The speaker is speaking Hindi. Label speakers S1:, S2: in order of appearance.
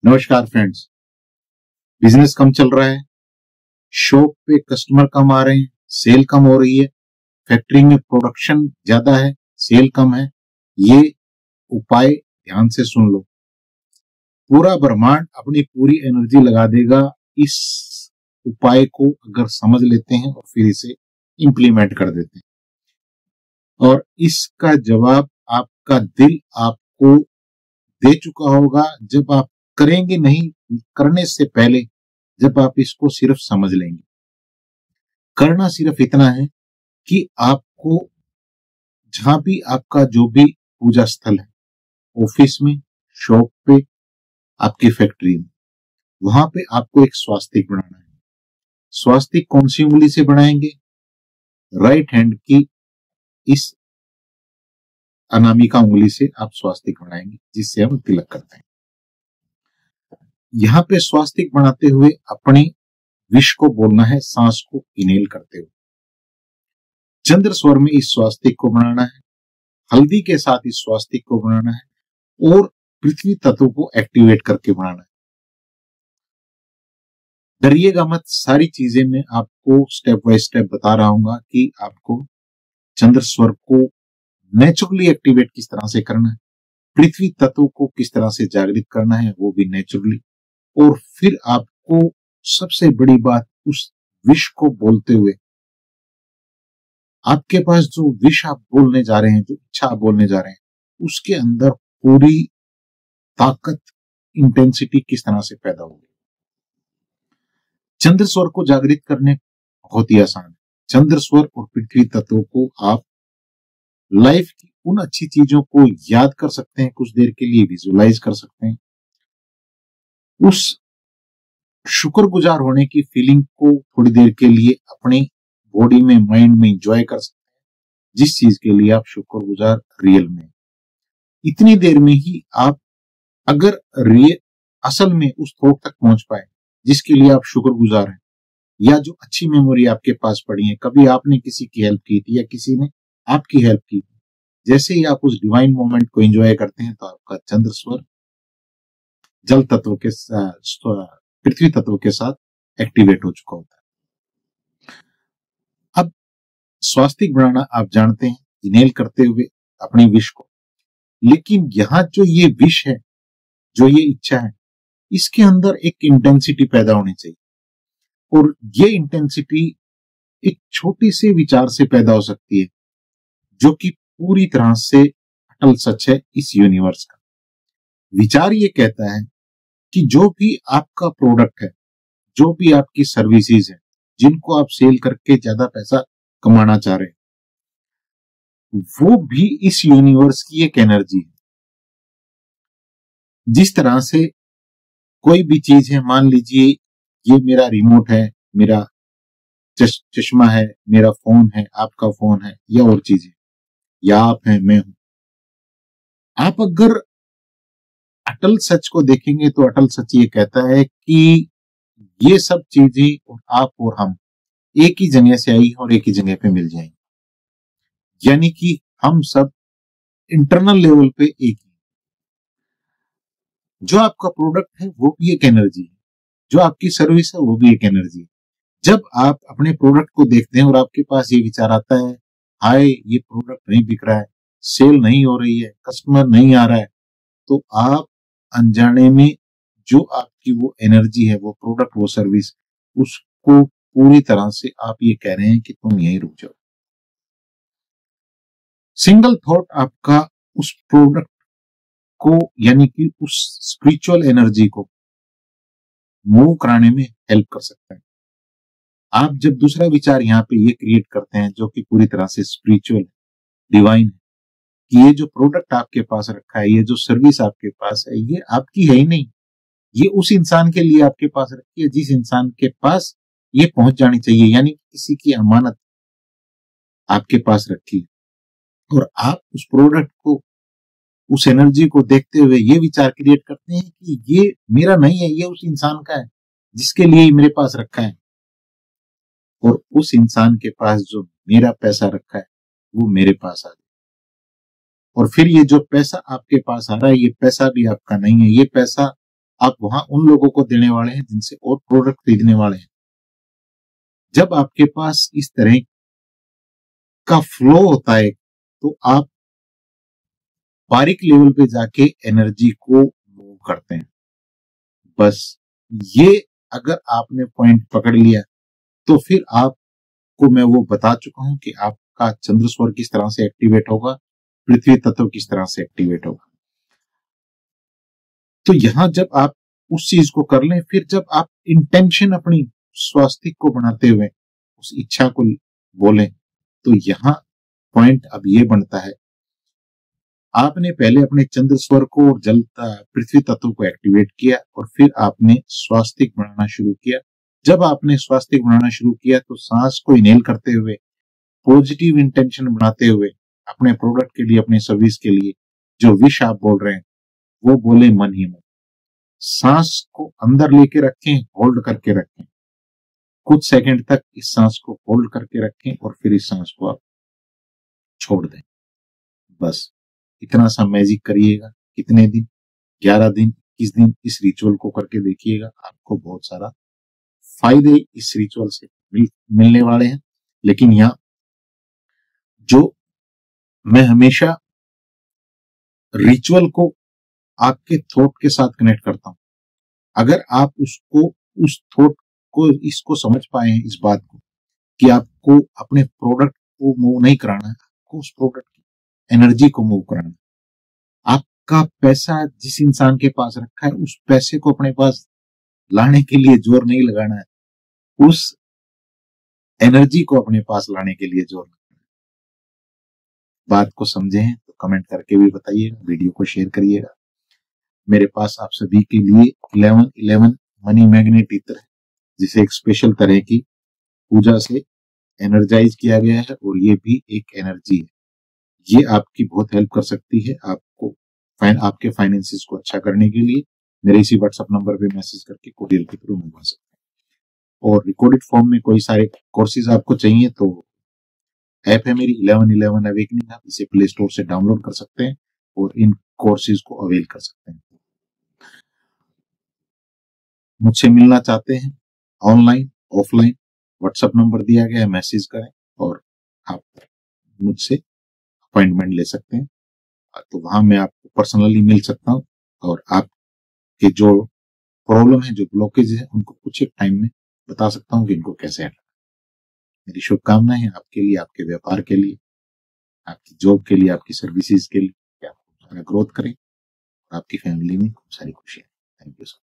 S1: नमस्कार फ्रेंड्स। बिजनेस कम चल रहा है, शॉप पे कस्टमर कम आ रहे हैं, सेल कम हो रही है, फैक्ट्री में प्रोडक्शन ज्यादा है, सेल कम है। ये उपाय ध्यान से सुन लो। पूरा ब्रह्मांड अपनी पूरी एनर्जी लगा देगा इस उपाय को अगर समझ लेते हैं और फिर इसे इंप्लीमेंट कर देते हैं। और इसका जवाब आपका दिल आपको दे चुका होगा जब आप करेंगे, नहीं करने से पहले जब आप इसको सिर्फ समझ लेंगे। करना सिर्फ इतना है कि आपको जहां भी आपका जो भी पूजा स्थल है, ऑफिस में, शॉप पे, आपकी फैक्ट्री में, वहां पे आपको एक स्वास्तिक बनाना है। स्वास्तिक कौन सी उंगली से बनाएंगे? राइट हैंड की इस अनामिका उंगली से आप स्वास्तिक बनाएंगे, जिससे हम तिलक करते हैं। यहाँ पे स्वास्तिक बनाते हुए अपनी विश को बोलना है, सांस को इनहेल करते हुए। चंद्र स्वर में इस स्वास्तिक को बनाना है, हल्दी के साथ इस स्वास्तिक को बनाना है और पृथ्वी तत्व को एक्टिवेट करके बनाना है। डरिएगा मत, सारी चीजें मैं आपको स्टेप बाय स्टेप बता रहा हूँ कि आपको चंद्र स्वर को नेचुरली एक्टिवेट किस तरह से करना है, पृथ्वी तत्व को किस तरह से जागृत करना है, वो भी नेचुरली। और फिर आपको सबसे बड़ी बात, उस विश को बोलते हुए आपके पास जो विश आप बोलने जा रहे हैं, जो इच्छा आप बोलने जा रहे हैं, उसके अंदर पूरी ताकत, इंटेंसिटी किस तरह से पैदा होगी। चंद्र स्वर को जागृत करने बहुत ही आसान है। चंद्र स्वर और पृथ्वी तत्व को आप लाइफ की उन अच्छी चीजों को याद कर सकते हैं, कुछ देर के लिए विजुलाइज कर सकते हैं, उस शुक्रगुजार होने की फीलिंग को थोड़ी देर के लिए अपनी बॉडी में, माइंड में एंजॉय कर सकते हैं, जिस चीज के लिए आप शुक्रगुजार रियल में। इतनी देर में ही आप अगर असल में उस थॉट तक पहुंच पाए जिसके लिए आप शुक्रगुजार हैं, या जो अच्छी मेमोरी आपके पास पड़ी है, कभी आपने किसी की हेल्प की थी या किसी ने आपकी हेल्प की थी, जैसे ही आप उस डिवाइन मोमेंट को एंजॉय करते हैं तो आपका चंद्र स्वर जल तत्व के पृथ्वी तत्व के साथ एक्टिवेट हो चुका होता है। अब स्वास्तिक बनाना आप जानते हैं, इनहेल करते हुए अपनी विश को। लेकिन यहां जो ये विश है, जो ये इच्छा है, इसके अंदर एक इंटेंसिटी पैदा होनी चाहिए। और ये इंटेंसिटी एक छोटी से विचार से पैदा हो सकती है, जो कि पूरी तरह से अटल सच है इस यूनिवर्स का। विचार ये कहता है कि जो भी आपका प्रोडक्ट है, जो भी आपकी सर्विसेज है, जिनको आप सेल करके ज्यादा पैसा कमाना चाह रहे हैं, वो भी इस यूनिवर्स की एक एनर्जी है। जिस तरह से कोई भी चीज है, मान लीजिए ये मेरा रिमोट है, मेरा चश्मा है, मेरा फोन है, आपका फोन है, या और चीजें, या आप हैं, मैं हूं। आप अगर अटल सच को देखेंगे तो अटल सच ये कहता है कि ये सब चीजें और आप और हम एक ही जगह से आई और एक ही जगह पे मिल जाएंगे। यानी कि हम सब इंटरनल लेवल पे एक ही। जो आपका प्रोडक्ट है वो भी एक एनर्जी है, जो आपकी सर्विस है वो भी एक एनर्जी है। जब आप अपने प्रोडक्ट को देखते हैं और आपके पास ये विचार आता है, हाय ये प्रोडक्ट नहीं बिक रहा है, सेल नहीं हो रही है, कस्टमर नहीं आ रहा है, तो आप अनजाने में जो आपकी वो एनर्जी है, वो प्रोडक्ट, वो सर्विस, उसको पूरी तरह से आप ये कह रहे हैं कि तुम यहीं रुक जाओ। सिंगल थॉट आपका उस प्रोडक्ट को, यानी कि उस स्पिरिचुअल एनर्जी को मूव कराने में हेल्प कर सकता है। आप जब दूसरा विचार यहाँ पे ये क्रिएट करते हैं, जो कि पूरी तरह से स्पिरिचुअल, डिवाइन है, कि ये जो प्रोडक्ट आपके पास रखा है, ये जो सर्विस आपके पास है, ये आपकी है ही नहीं, ये उस इंसान के लिए आपके पास रखी है जिस इंसान के पास ये पहुंच जानी चाहिए। यानी किसी की अमानत आपके पास रखी, और आप उस प्रोडक्ट को, उस एनर्जी को देखते हुए ये विचार क्रिएट करते हैं कि ये मेरा नहीं है, ये उस इंसान का है जिसके लिए मेरे पास रखा है। और उस इंसान के पास जो मेरा पैसा रखा है वो मेरे पास आ गया। और फिर ये जो पैसा आपके पास आ रहा है, ये पैसा भी आपका नहीं है, ये पैसा आप वहां उन लोगों को देने वाले हैं जिनसे और प्रोडक्ट खरीदने वाले हैं। जब आपके पास इस तरह का फ्लो होता है तो आप बारीक लेवल पे जाके एनर्जी को मूव करते हैं। बस ये अगर आपने पॉइंट पकड़ लिया तो फिर आपको मैं वो बता चुका हूं कि आपका चंद्र स्वर किस तरह से एक्टिवेट होगा, पृथ्वी तत्व किस तरह से एक्टिवेट होगा। तो यहां जब आप उस चीज को कर लें, फिर जब आप इंटेंशन अपनी स्वास्थ्य को बनाते हुए उस इच्छा को बोलें, तो यहां पॉइंट अब ये बनता है, आपने पहले अपने चंद्र स्वर को और जल पृथ्वी तत्व को एक्टिवेट किया और फिर आपने स्वास्तिक बनाना शुरू किया। जब आपने स्वास्तिक बनाना शुरू किया तो सांस को इनहेल करते हुए पॉजिटिव इंटेंशन बनाते हुए अपने प्रोडक्ट के लिए, अपने सर्विस के लिए जो विश आप बोल रहे हैं वो बोले मन ही मन। सांस को अंदर लेके रखें, होल्ड करके रखें, कुछ सेकंड तक इस सांस को होल्ड करके रखें और फिर इस सांस को आप छोड़ दें। बस इतना सा मैजिक करिएगा। कितने दिन? 11 दिन, 21 दिन इस रिचुअल को करके देखिएगा। आपको बहुत सारा फायदे इस रिचुअल से मिलने वाले हैं। लेकिन यहाँ जो मैं हमेशा रिचुअल को आपके थॉट के साथ कनेक्ट करता हूं। अगर आप उसको, उस थॉट को, इसको समझ पाए हैं, इस बात को कि आपको अपने प्रोडक्ट को मूव नहीं कराना है, आपको उस प्रोडक्ट की एनर्जी को मूव कराना है। आपका पैसा जिस इंसान के पास रखा है उस पैसे को अपने पास लाने के लिए जोर नहीं लगाना है, उस एनर्जी को अपने पास लाने के लिए जोर लगाना है। बात को समझे हैं तो कमेंट करके भी बताइएगा, वीडियो को शेयर करिएगा। मेरे पास आप सभी के लिए 1111 मनी मैग्नेट इत्र है, जिसे एक स्पेशल तरह की पूजा से एनर्जाइज किया गया है और ये भी एक एनर्जी है। ये आपकी बहुत हेल्प कर सकती है आपको आपके फाइनेंसिस को अच्छा करने के लिए। मेरे इसी व्हाट्सएप नंबर पे मैसेज करके कोरियर के थ्रू मंगवा सकते हैं। और रिकॉर्डेड फॉर्म में कोई सारे कोर्सेज आपको चाहिए तो ऐप है मेरी 1111 अवेकनिंग, आप इसे प्ले स्टोर से डाउनलोड कर सकते हैं और इन कोर्सेज को अवेल कर सकते हैं। मुझसे मिलना चाहते हैं ऑनलाइन ऑफलाइन, व्हाट्सएप नंबर दिया गया है, मैसेज करें और आप मुझसे अपॉइंटमेंट ले सकते हैं। तो वहां मैं आपको पर्सनली मिल सकता हूं और आपके जो प्रॉब्लम है, जो ब्लॉकेज है, उनको कुछ एक टाइम में बता सकता हूं कि इनको कैसे हटाना। मेरी शुभकामनाएं हैं आपके लिए, आपके व्यापार के लिए, आपकी जॉब के लिए, आपकी सर्विसेज के लिए, कि आप ग्रोथ करें और आपकी फैमिली में खूब सारी खुशियां। Thank you so much.